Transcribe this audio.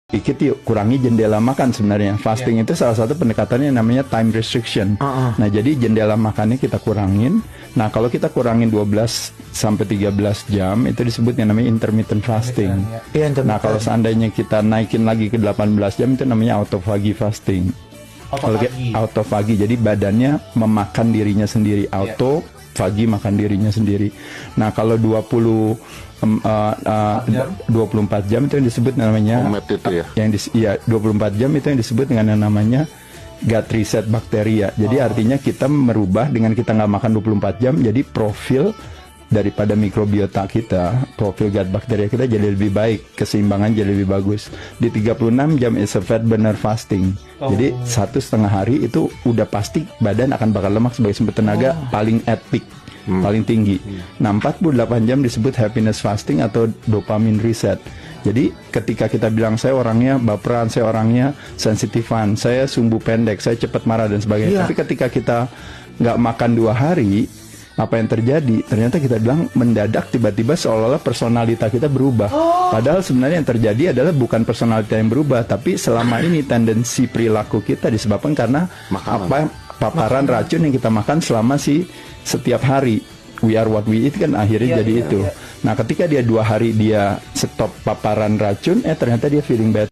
dikit yuk, kurangi jendela makan sebenarnya. Fasting itu salah satu pendekatannya namanya time restriction. Nah, jadi jendela makannya kita kurangin. Nah, kalau kita kurangin 12 sampai 13 jam itu disebut yang namanya intermittent fasting. Nah, kalau seandainya kita naikin lagi ke 18 jam itu namanya autophagy fasting. Autophagy, jadi badannya memakan dirinya sendiri. Autophagy makan dirinya sendiri. Nah, kalau 24 jam itu yang disebut namanya itu ya. 24 jam itu yang disebut dengan yang namanya gut reset bakteria. Jadi artinya kita merubah dengan kita nggak makan 24 jam, jadi profil daripada mikrobiota kita, profil gut bakteria kita jadi lebih baik, keseimbangan jadi lebih bagus. Di 36 jam is a fat burner fasting. Jadi 1,5 hari itu udah pasti badan akan bakal lemak sebagai sumber tenaga paling at peak, paling tinggi. Nah, 48 jam disebut happiness fasting atau dopamine reset. Jadi ketika kita bilang saya orangnya baperan, saya orangnya sensitifan, saya sumbu pendek, saya cepat marah dan sebagainya. Tapi ketika kita nggak makan 2 hari, apa yang terjadi? Ternyata kita bilang mendadak tiba-tiba seolah-olah personalita kita berubah. Padahal sebenarnya yang terjadi adalah bukan personalita yang berubah, tapi selama ini tendensi perilaku kita disebabkan karena paparan racun yang kita makan selama setiap hari. We are what we eat kan akhirnya jadi itu. Nah, ketika dia 2 hari dia stop paparan racun, ternyata dia feeling better.